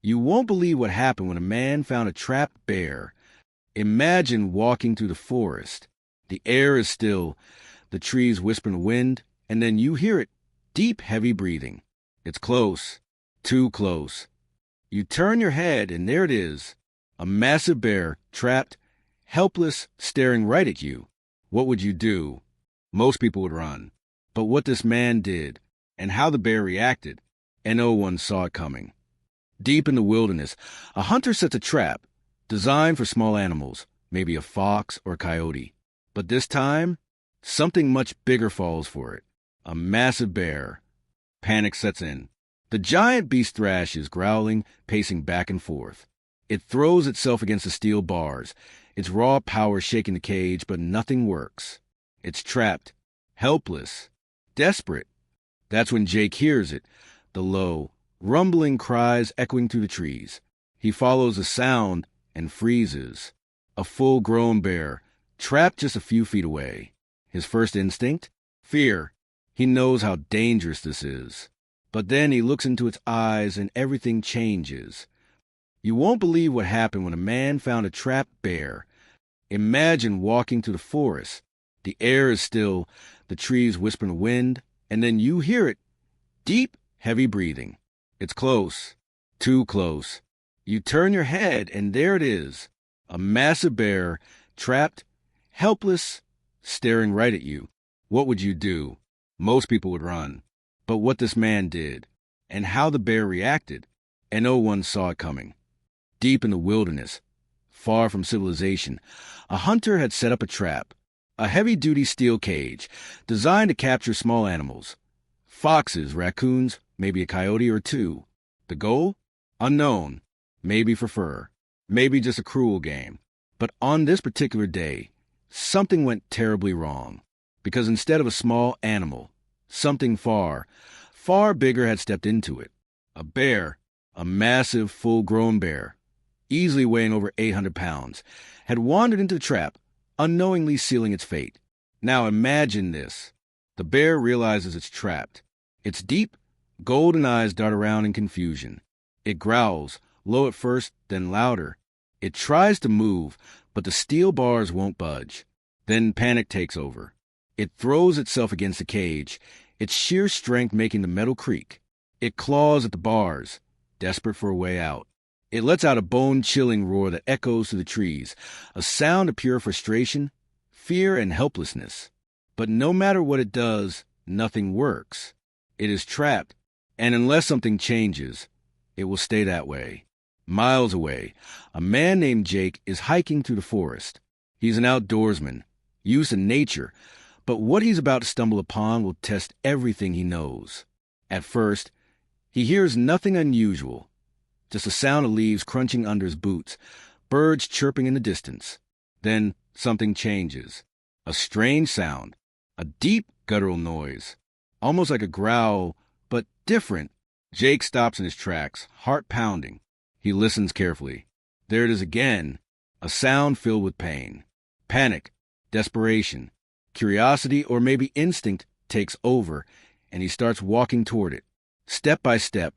You won't believe what happened when a man found a trapped bear. Imagine walking through the forest. The air is still, the trees whisper in the wind, and then you hear it, deep, heavy breathing. It's close, too close. You turn your head, and there it is, a massive bear, trapped, helpless, staring right at you. What would you do? Most people would run. But what this man did, and how the bear reacted, and no one saw it coming. Deep in the wilderness, a hunter sets a trap, designed for small animals, maybe a fox or a coyote. But this time, something much bigger falls for it. A massive bear. Panic sets in. The giant beast thrashes, growling, pacing back and forth. It throws itself against the steel bars, its raw power shaking the cage, but nothing works. It's trapped, helpless, desperate. That's when Jake hears it, the low, rumbling cries echoing through the trees. He follows the sound and freezes. A full-grown bear, trapped just a few feet away. His first instinct? Fear. He knows how dangerous this is. But then he looks into its eyes and everything changes. You won't believe what happened when a man found a trapped bear. Imagine walking through the forest. The air is still, the trees whisper in the wind, and then you hear it, deep, heavy breathing. It's close, too close. You turn your head, and there it is, a massive bear, trapped, helpless, staring right at you. What would you do? Most people would run. But what this man did, and how the bear reacted, and no one saw it coming. Deep in the wilderness, far from civilization, a hunter had set up a trap, a heavy-duty steel cage designed to capture small animals. Foxes, raccoons, maybe a coyote or two. The goal? Unknown. Maybe for fur. Maybe just a cruel game. But on this particular day, something went terribly wrong. Because instead of a small animal, something far, far bigger had stepped into it. A bear, a massive, full-grown bear, easily weighing over 800 pounds, had wandered into the trap, unknowingly sealing its fate. Now imagine this. The bear realizes it's trapped. Its deep, golden eyes dart around in confusion. It growls, low at first, then louder. It tries to move, but the steel bars won't budge. Then panic takes over. It throws itself against the cage, its sheer strength making the metal creak. It claws at the bars, desperate for a way out. It lets out a bone-chilling roar that echoes through the trees, a sound of pure frustration, fear, and helplessness. But no matter what it does, nothing works. It is trapped, and unless something changes, it will stay that way. Miles away, a man named Jake is hiking through the forest. He's an outdoorsman, used to nature, but what he's about to stumble upon will test everything he knows. At first, he hears nothing unusual, just the sound of leaves crunching under his boots, birds chirping in the distance. Then something changes. A strange sound, a deep guttural noise, almost like a growl, but different. Jake stops in his tracks, heart pounding. He listens carefully. There it is again, a sound filled with pain. Panic, desperation, curiosity, or maybe instinct takes over, and he starts walking toward it. Step by step,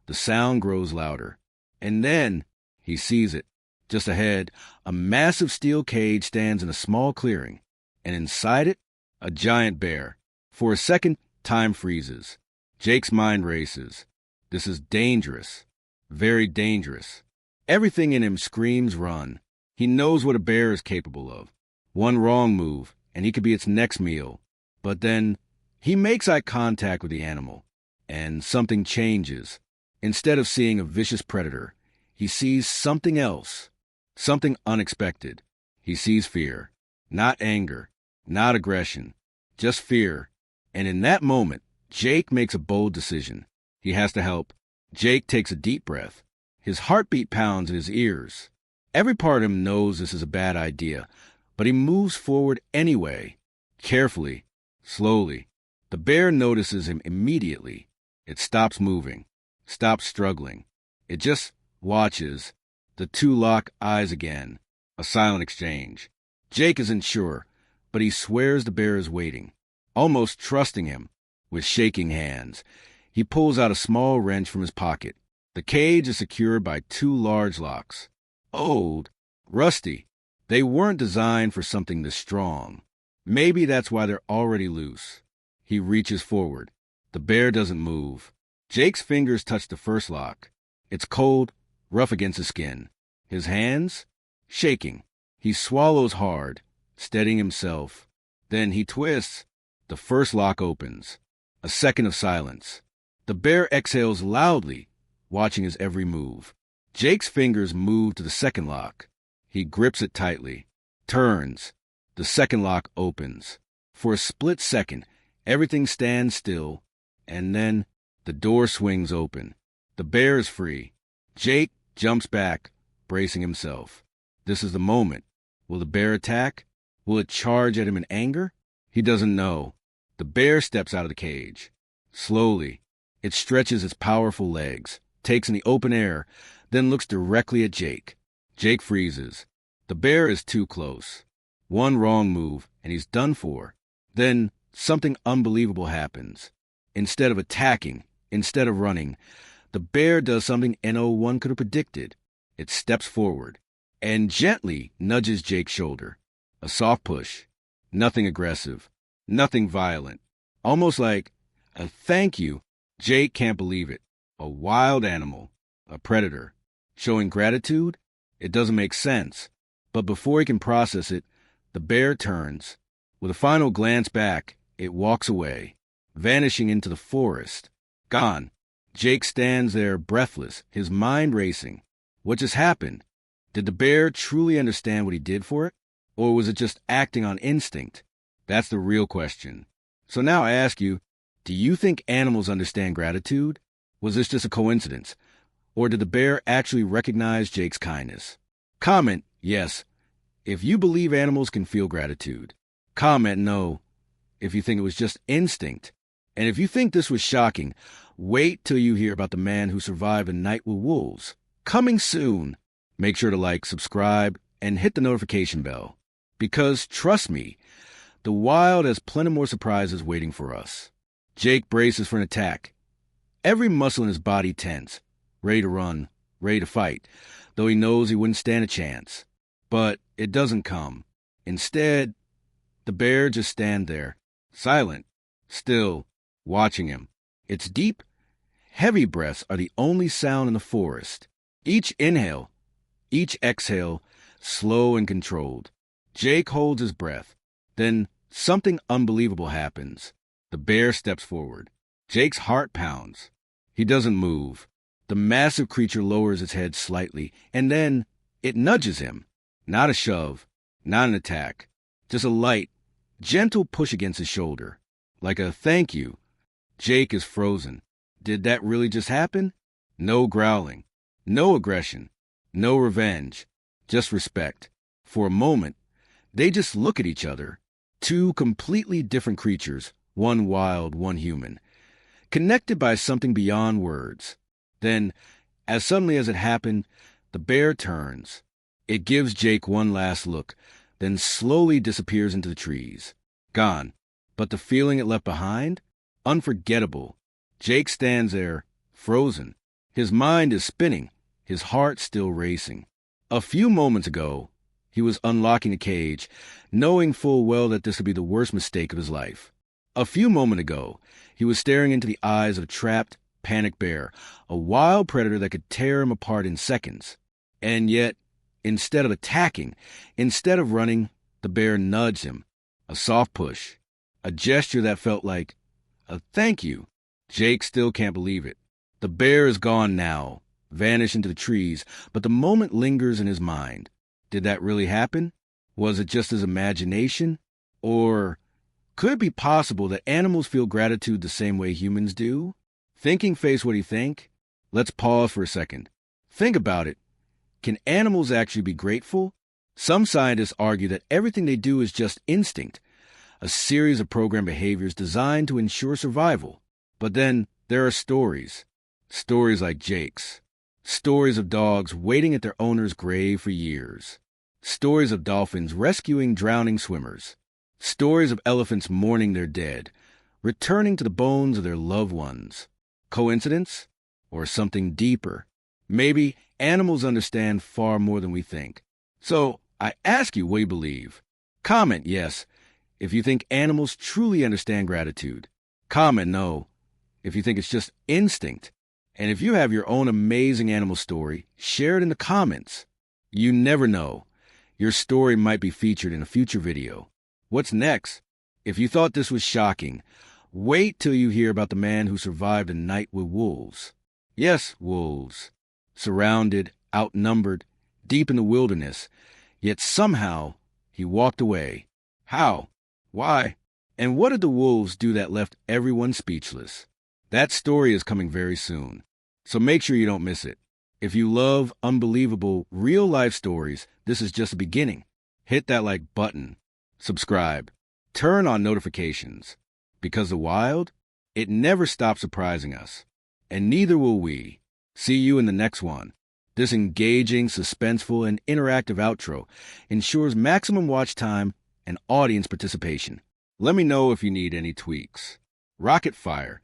the sound grows louder. And then he sees it. Just ahead, a massive steel cage stands in a small clearing, and inside it, a giant bear. For a second, time freezes. Jake's mind races. This is dangerous. Very dangerous. Everything in him screams run. He knows what a bear is capable of. One wrong move, and he could be its next meal. But then, he makes eye contact with the animal, and something changes. Instead of seeing a vicious predator, he sees something else, something unexpected. He sees fear, not anger, not aggression, just fear. And in that moment, Jake makes a bold decision. He has to help. Jake takes a deep breath. His heartbeat pounds in his ears. Every part of him knows this is a bad idea, but he moves forward anyway, carefully, slowly. The bear notices him immediately. It stops moving, stops struggling. It just watches. The two lock eyes again. A silent exchange. Jake isn't sure, but he swears the bear is waiting, almost trusting him. With shaking hands, he pulls out a small wrench from his pocket. The cage is secured by two large locks. Old, rusty. They weren't designed for something this strong. Maybe that's why they're already loose. He reaches forward. The bear doesn't move. Jake's fingers touch the first lock. It's cold, rough against his skin. His hands? Shaking. He swallows hard, steadying himself. Then he twists. The first lock opens. A second of silence. The bear exhales loudly, watching his every move. Jake's fingers move to the second lock. He grips it tightly, turns. The second lock opens. For a split second, everything stands still, and then the door swings open. The bear is free. Jake jumps back, bracing himself. This is the moment. Will the bear attack? Will it charge at him in anger? He doesn't know. The bear steps out of the cage. Slowly, it stretches its powerful legs, takes in the open air, then looks directly at Jake. Jake freezes. The bear is too close. One wrong move, and he's done for. Then something unbelievable happens. Instead of attacking, instead of running, the bear does something no one could have predicted. It steps forward and gently nudges Jake's shoulder. A soft push. Nothing aggressive. Nothing violent. Almost like a thank you. Jake can't believe it. A wild animal. A predator. Showing gratitude? It doesn't make sense. But before he can process it, the bear turns. With a final glance back, it walks away, vanishing into the forest. Gone. Jake stands there breathless, his mind racing. What just happened? Did the bear truly understand what he did for it? Or was it just acting on instinct? That's the real question. So now I ask you, do you think animals understand gratitude? Was this just a coincidence? Or did the bear actually recognize Jake's kindness? Comment yes if you believe animals can feel gratitude. Comment no if you think it was just instinct. And if you think this was shocking, wait till you hear about the man who survived a night with wolves. Coming soon. Make sure to like, subscribe, and hit the notification bell. Because, trust me, the wild has plenty more surprises waiting for us. Jake braces for an attack. Every muscle in his body tense, ready to run, ready to fight, though he knows he wouldn't stand a chance. But it doesn't come. Instead, the bear just stands there, silent, still, watching him. Its deep, heavy breaths are the only sound in the forest. Each inhale, each exhale, slow and controlled. Jake holds his breath. Then something unbelievable happens. The bear steps forward. Jake's heart pounds. He doesn't move. The massive creature lowers its head slightly, and then it nudges him. Not a shove, not an attack, just a light, gentle push against his shoulder. Like a thank you. Jake is frozen. Did that really just happen? No growling, no aggression, no revenge, just respect. For a moment, they just look at each other. Two completely different creatures, one wild, one human, connected by something beyond words. Then, as suddenly as it happened, the bear turns. It gives Jake one last look, then slowly disappears into the trees. Gone. But the feeling it left behind? Unforgettable. Jake stands there, frozen. His mind is spinning, his heart still racing. A few moments ago, he was unlocking the cage, knowing full well that this would be the worst mistake of his life. A few moments ago, he was staring into the eyes of a trapped, panicked bear, a wild predator that could tear him apart in seconds. And yet, instead of attacking, instead of running, the bear nudged him. A soft push. A gesture that felt like a thank you. Jake still can't believe it. The bear is gone now, vanished into the trees, but the moment lingers in his mind. Did that really happen? Was it just his imagination? Or could it be possible that animals feel gratitude the same way humans do? Thinking face what you think? Let's pause for a second. Think about it. Can animals actually be grateful? Some scientists argue that everything they do is just instinct, a series of programmed behaviors designed to ensure survival. But then there are stories. Stories like Jake's. Stories of dogs waiting at their owner's grave for years. Stories of dolphins rescuing drowning swimmers. Stories of elephants mourning their dead, returning to the bones of their loved ones. Coincidence? or something deeper. Maybe animals understand far more than we think. So I ask you what you believe. Comment yes if you think animals truly understand gratitude. Comment no if you think it's just instinct. And if you have your own amazing animal story, share it in the comments. You never know. Your story might be featured in a future video. What's next? If you thought this was shocking, wait till you hear about the man who survived a night with wolves. Yes, wolves. Surrounded, outnumbered, deep in the wilderness, yet somehow he walked away. How? Why? And what did the wolves do that left everyone speechless? That story is coming very soon, so make sure you don't miss it. If you love unbelievable, real-life stories, this is just the beginning. Hit that like button, subscribe, turn on notifications, because the wild, it never stops surprising us, and neither will we. See you in the next one. This engaging, suspenseful, and interactive outro ensures maximum watch time and audience participation. Let me know if you need any tweaks. Rocket fire.